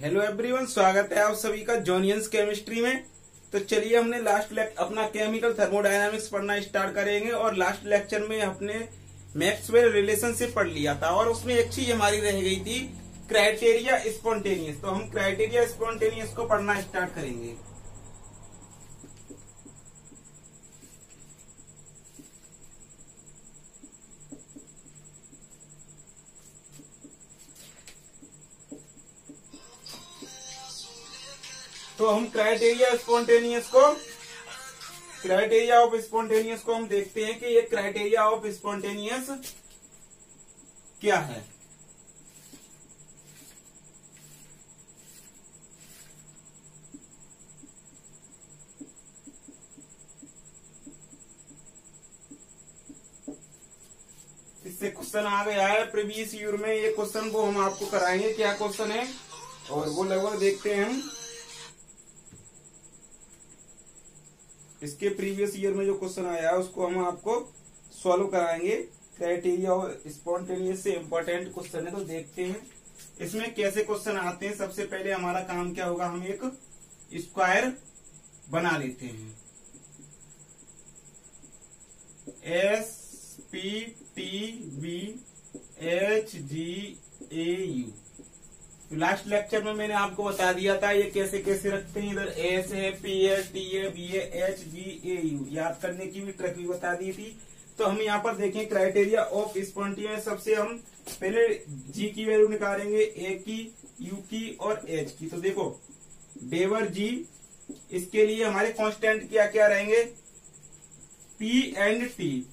Hello everyone, स्वागत है आप सभी का जॉनियंस केमिस्ट्री में। तो चलिए हमने अपना केमिकल थर्मोडायनामिक्स पढ़ना स्टार्ट करेंगे। और लास्ट लेक्चर में अपने मैक्सवेल रिलेशनशिप पढ़ लिया था और उसमें एक चीज हमारी रह गई थी, क्राइटेरिया स्पॉन्टेनियस। तो हम क्राइटेरिया स्पॉन्टेनियस को पढ़ना स्टार्ट करेंगे। तो हम क्राइटेरिया ऑफ स्पॉन्टेनियस को हम देखते हैं कि ये क्राइटेरिया ऑफ स्पॉन्टेनियस क्या है। इससे क्वेश्चन आ गया है प्रीवियस ईयर में। ये क्वेश्चन को हम आपको कराएंगे, क्या क्वेश्चन है और वो लगभग देखते हैं हम। इसके प्रीवियस ईयर में जो क्वेश्चन आया है उसको हम आपको सॉल्व कराएंगे। क्राइटेरिया और स्पॉन्टेनियस से इम्पोर्टेंट क्वेश्चन है, तो देखते हैं इसमें कैसे क्वेश्चन आते हैं। सबसे पहले हमारा काम क्या होगा, हम एक स्क्वायर बना लेते हैं। SPTBHGAU। लास्ट लेक्चर में मैंने आपको बता दिया था ये कैसे कैसे रखते हैं। इधर एस है, पी है, टी है, बी है, एच, जी, ए, यू। याद करने की भी ट्रिक भी बता दी थी। तो हम यहाँ पर देखें क्राइटेरिया ऑफ स्पॉन्टेनियस। सबसे हम पहले जी की वैल्यू निकालेंगे, ए की, यू की और एच की। तो देखो डेवर जी, इसके लिए हमारे कांस्टेंट क्या क्या रहेंगे, पी एंड टी।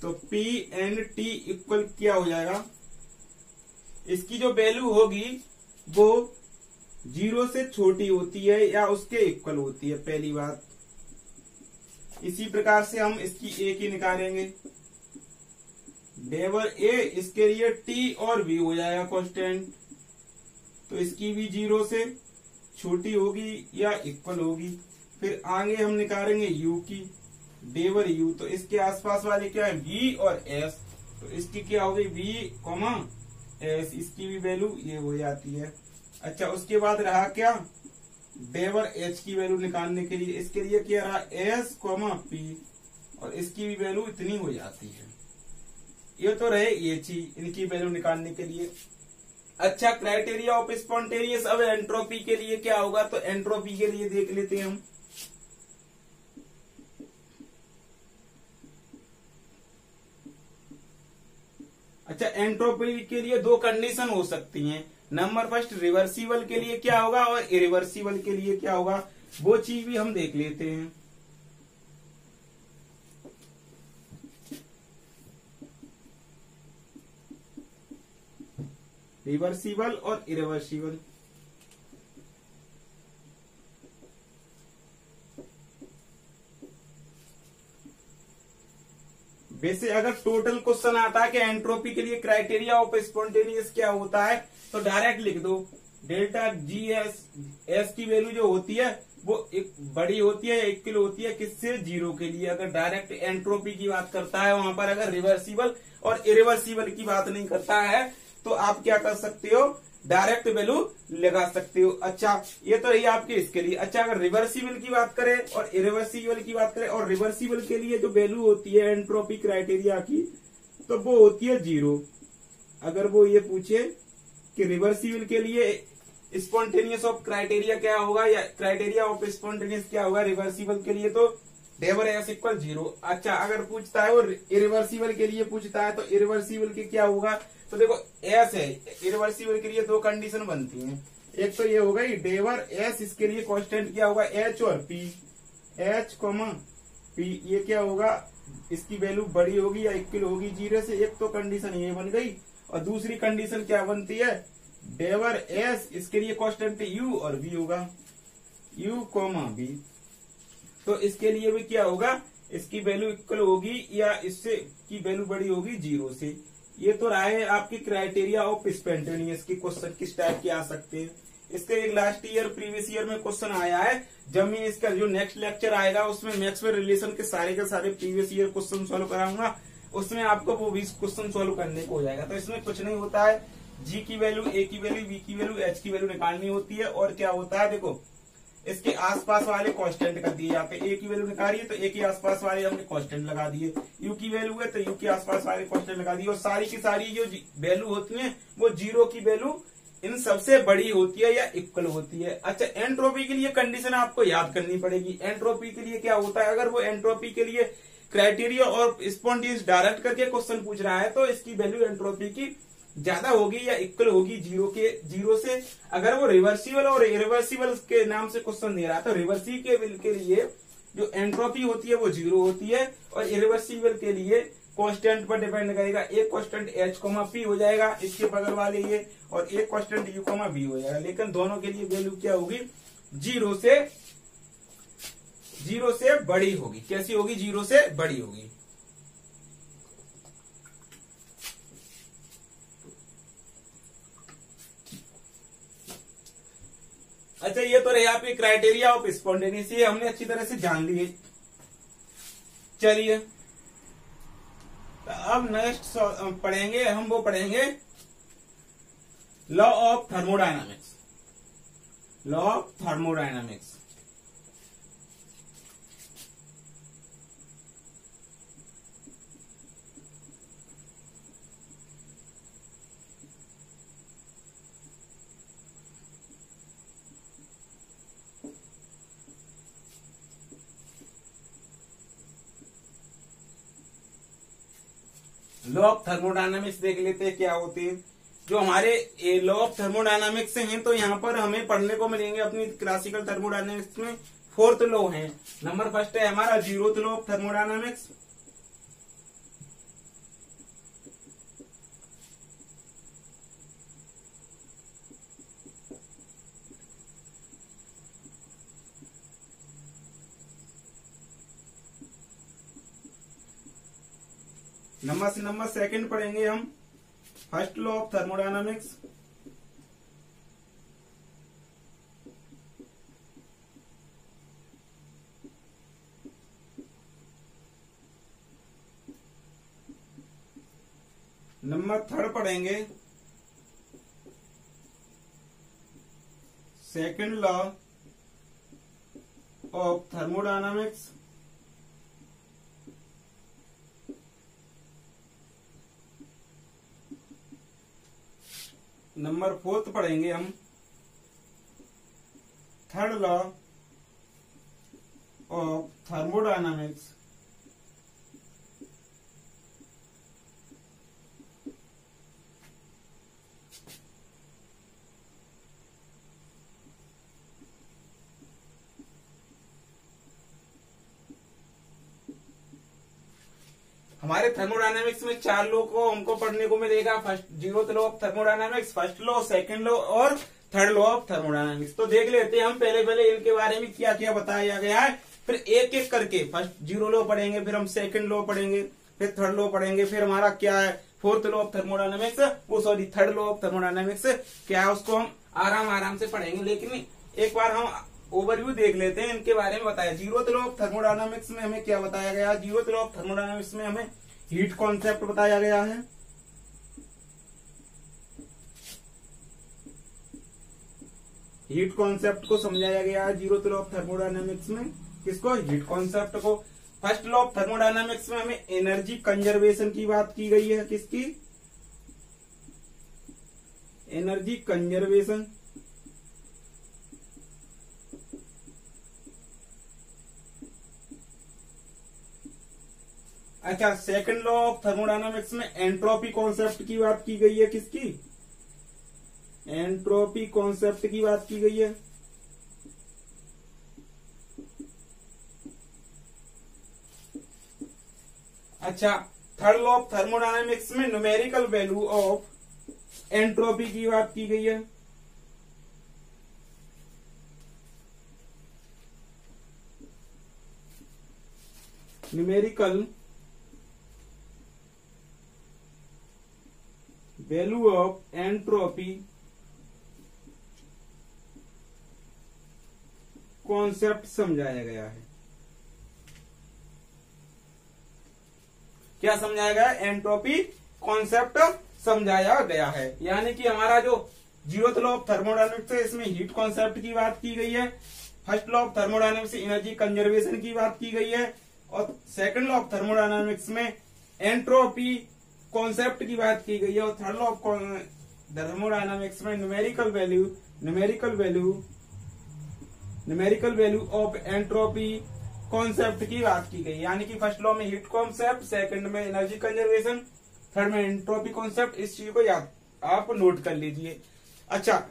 तो पी एंड टी इक्वल क्या हो जाएगा, इसकी जो वैल्यू होगी वो 0 से छोटी होती है या उसके इक्वल होती है, पहली बात। इसी प्रकार से हम इसकी ए की निकालेंगे, डेवर ए, इसके लिए टी और बी हो जाएगा कांस्टेंट। तो इसकी भी 0 से छोटी होगी या इक्वल होगी। फिर आगे हम निकालेंगे यू की, डेवर यू। तो इसके आसपास वाले क्या है, बी और एस। तो इसकी क्या होगी, बी कॉमा एस। इसकी भी वैल्यू ये हो जाती है। अच्छा, उसके बाद रहा क्या, डेवर एच की वैल्यू निकालने के लिए इसके लिए क्या रहा, एस कॉमा पी। और इसकी भी वैल्यू इतनी हो जाती है। ये तो रहे ये चीज, इनकी वैल्यू निकालने के लिए। अच्छा, क्राइटेरिया ऑफ स्पॉन्टेनियस। अब एंट्रोपी के लिए क्या होगा, तो एंट्रोपी के लिए देख लेते हैं हम। अच्छा, एंट्रोपी के लिए दो कंडीशन हो सकती हैं। नंबर फर्स्ट, रिवर्सिबल के लिए क्या होगा और इरिवर्सिबल के लिए क्या होगा, वो चीज भी हम देख लेते हैं। रिवर्सिबल और इरिवर्सिबल। वैसे अगर टोटल क्वेश्चन आता है कि एंट्रोपी के लिए क्राइटेरिया ऑफ स्पॉन्टेनियस क्या होता है, तो डायरेक्ट लिख दो, डेल्टा जी एस। एस की वैल्यू जो होती है वो एक बड़ी होती है या इक्वल होती है किससे, 0 के लिए। अगर डायरेक्ट एंट्रोपी की बात करता है वहां पर, अगर रिवर्सिबल और इरिवर्सिबल की बात नहीं करता है, तो आप क्या कर सकते हो, डायरेक्ट वैल्यू लगा सकते हो। अच्छा, ये तो रही आपके इसके लिए। अच्छा, अगर रिवर्सिबल की बात करें और इरिवर्सिबल की बात करें, और रिवर्सिबल के लिए जो वैल्यू होती है एंट्रोपी क्राइटेरिया की, तो वो होती है 0। अगर वो ये पूछे कि रिवर्सिबल के लिए स्पॉन्टेनियस ऑफ क्राइटेरिया क्या होगा या क्राइटेरिया ऑफ स्पॉन्टेनियस क्या होगा रिवर्सिबल के लिए, तो डेवर एस इक्वल 0। अच्छा, अगर पूछता है वो इरिवर्सिबल के लिए पूछता है, तो इरिवर्सिबल के क्या होगा, तो देखो एस है, इरिवर्सिबल के लिए दो कंडीशन बनती हैं। एक तो ये हो गई डेवर एस, इसके लिए कांस्टेंट क्या होगा, एच और पी। एच कॉमा पी, ये क्या होगा, इसकी वैल्यू बड़ी होगी या इक्वल होगी 0 से। एक तो कंडीशन ये बन गई। और दूसरी कंडीशन क्या बनती है, डेवर एस, इसके लिए कांस्टेंट यू और बी होगा, यू कॉमा बी। तो इसके लिए भी क्या होगा, इसकी वैल्यू इक्वल होगी या इससे की वैल्यू बड़ी होगी 0 से। ये तो रहा है आपकी क्राइटेरिया ऑफ स्पॉन्टेनियस के क्वेश्चन किस टाइप के आ सकते हैं। इसके एक लास्ट ईयर प्रीवियस ईयर में क्वेश्चन आया है। जब मैं इसका जो नेक्स्ट लेक्चर आएगा उसमें मैक्सवेल रिलेशन के सारे प्रीवियस ईयर क्वेश्चन सॉल्व कराऊंगा। उसमें आपको वो 20 क्वेश्चन सॉल्व करने को हो जाएगा। तो इसमें कुछ नहीं होता है, जी की वैल्यू, ए की वैल्यू, बी की वैल्यू, एच की वैल्यू निकालनी होती है। और क्या होता है देखो, इसके आसपास वाले कांस्टेंट कर दिए जाते हैं। ए की वैल्यू निकाली है तो ए के आसपास वाले हमने कांस्टेंट लगा दिए, यू की वैल्यू है तो यू के आसपास वाले कांस्टेंट लगा दिए। और सारी की सारी जो वैल्यू होती है वो जीरो की वैल्यू इन सबसे बड़ी होती है या इक्वल होती है। अच्छा, एंट्रोपी के लिए कंडीशन आपको याद करनी पड़ेगी। एंट्रोपी के लिए क्या होता है, अगर वो एंट्रोपी के लिए क्राइटेरिया और स्पॉन्टेनियस डायरेक्ट करके क्वेश्चन पूछ रहा है तो इसकी वैल्यू एंट्रोपी की ज्यादा होगी या इक्वल होगी जीरो से। अगर वो रिवर्सिबल और इरिवर्सिबल के नाम से क्वेश्चन दे रहा है तो रिवर्सिबल के लिए जो एंट्रोपी होती है वो जीरो होती है, और इरिवर्सिबल के लिए कांस्टेंट पर डिपेंड करेगा। एक कांस्टेंट एच कोमा पी हो जाएगा इसके बगल वाले ये, और एक कांस्टेंट यू कोमा बी हो जाएगा। लेकिन दोनों के लिए वैल्यू क्या होगी, जीरो से बड़ी होगी। कैसी होगी, जीरो से बड़ी होगी। अच्छा, ये तो रहे आपके क्राइटेरिया ऑफ स्पॉन्टेनियस, ये हमने अच्छी तरह से जान लिए। चलिए अब नेक्स्ट पढ़ेंगे हम, वो पढ़ेंगे law of thermodynamics. Law of thermodynamics. Law of thermodynamics देख लेते हैं क्या होते हैं। जो हमारे लॉ ऑफ थर्मोडायनामिक्स हैं तो यहाँ पर हमें पढ़ने को मिलेंगे अपनी क्लासिकल थर्मोडायनामिक्स में 4th लॉ है। नंबर फर्स्ट है हमारा 0th law of thermodynamics. Number second पढ़ेंगे हम first law of thermodynamics. Number third पढ़ेंगे second law of thermodynamics. Number fourth पढ़ेंगे हम थर्ड लॉ ऑफ थर्मोडायनामिक्स। हमारे थर्मोडायनामिक्स में 4 लॉ को हमको पढ़ने को मिलेगा। First 0th law of thermodynamics, first law, second law और थर्ड लॉ ऑफ थर्मोडायनामिक्स। तो देख लेते हैं हम पहले इनके बारे में क्या क्या बताया गया है, फिर एक एक करके फर्स्ट 0 लॉ पढ़ेंगे, फिर हम सेकंड लॉ पढ़ेंगे, फिर थर्ड लॉ पढ़ेंगे, फिर हमारा क्या है 4th लॉ ऑफ थर्मोडायनामिक्स, वो sorry third law of thermodynamics क्या है उसको हम आराम से पढ़ेंगे। लेकिन एक बार हम ओवरव्यू देख लेते हैं इनके बारे में बताया। 0th लॉ ऑफ थर्मोडायनामिक्स में हमें क्या बताया गया, 0th लॉ ऑफ थर्मोडायनामिक्स में हमें हीट कॉन्सेप्ट बताया गया है। हीट कॉन्सेप्ट को समझाया गया है 0th लॉ ऑफ थर्मोडायनामिक्स में। किसको, हीट कॉन्सेप्ट को। फर्स्ट लॉ ऑफ थर्मोडायनामिक्स में हमें एनर्जी कंजर्वेशन की बात की गई है। किसकी, एनर्जी कंजर्वेशन। अच्छा, सेकंड लॉ ऑफ थर्मोडायनामिक्स में एंट्रोपी कॉन्सेप्ट की बात की गई है। किसकी, एंट्रोपी कॉन्सेप्ट की बात की गई है। अच्छा, थर्ड लॉ ऑफ थर्मोडायनामिक्स में न्यूमेरिकल वैल्यू ऑफ एंट्रोपी की बात की गई है। Numerical value of entropy concept समझाया गया है। क्या समझाया गया, एंट्रोपी कॉन्सेप्ट समझाया गया है। यानी कि हमारा जो 0th लॉ ऑफ थर्मोडायनेमिक्स है, इसमें हीट कॉन्सेप्ट की बात की गई है। फर्स्ट लॉ ऑफ थर्मोडायनेमिक्स में एनर्जी कंजर्वेशन की बात की गई है, और सेकंड लॉ ऑफ थर्मोडायनेमिक्स में एंट्रोपी कॉन्सेप्ट की बात की गई है, और थर्ड लॉ ऑफ थर्मोडायनेमिक्स में numerical value of entropy concept की बात की गई। यानी कि फर्स्ट लॉ में हीट कॉन्सेप्ट, सेकंड में एनर्जी कंजर्वेशन, थर्ड में एंट्रोपी कॉन्सेप्ट। इस चीज को याद आप नोट कर लीजिए। अच्छा,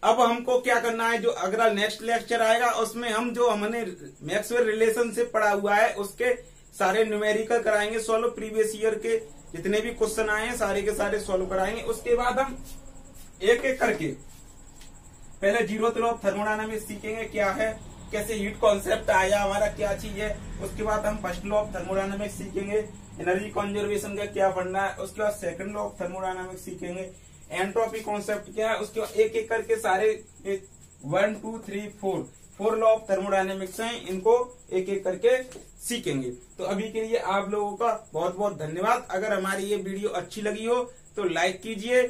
अब हमको क्या करना है, जो अगला नेक्स्ट लेक्चर आएगा उसमें हम जो हमने मैक्सवेल रिलेशनशिप पढ़ा हुआ है उसके सारे न्यूमेरिकल कराएंगे सॉल्व। प्रीवियस ईयर के जितने भी क्वेश्चन आए हैं सारे के सारे सॉल्व कराएंगे। उसके बाद हम एक एक करके पहले 0th लॉ ऑफ थर्मोडायनामिक्स सीखेंगे क्या है, कैसे हीट कॉन्सेप्ट आया, हमारा क्या चीज है। उसके बाद हम फर्स्ट लॉ ऑफ थर्मोडायनामिक्स सीखेंगे, एनर्जी कंजर्वेशन का क्या पढ़ना है। उसके बाद सेकंड लॉ ऑफ थर्मोडायनामिक्स सीखेंगे, एंट्रोपी कॉन्सेप्ट क्या है। उसके बाद एक एक करके सारे 1 2 3 4 लॉ ऑफ थर्मोडायनेमिक्स हैं, इनको एक एक करके सीखेंगे। तो अभी के लिए आप लोगों का बहुत बहुत धन्यवाद। अगर हमारी ये वीडियो अच्छी लगी हो तो लाइक कीजिए,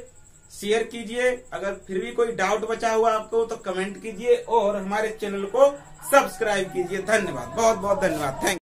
शेयर कीजिए। अगर फिर भी कोई डाउट बचा हुआ आपको तो कमेंट कीजिए, और हमारे चैनल को सब्सक्राइब कीजिए। धन्यवाद, बहुत बहुत धन्यवाद, थैंक यू।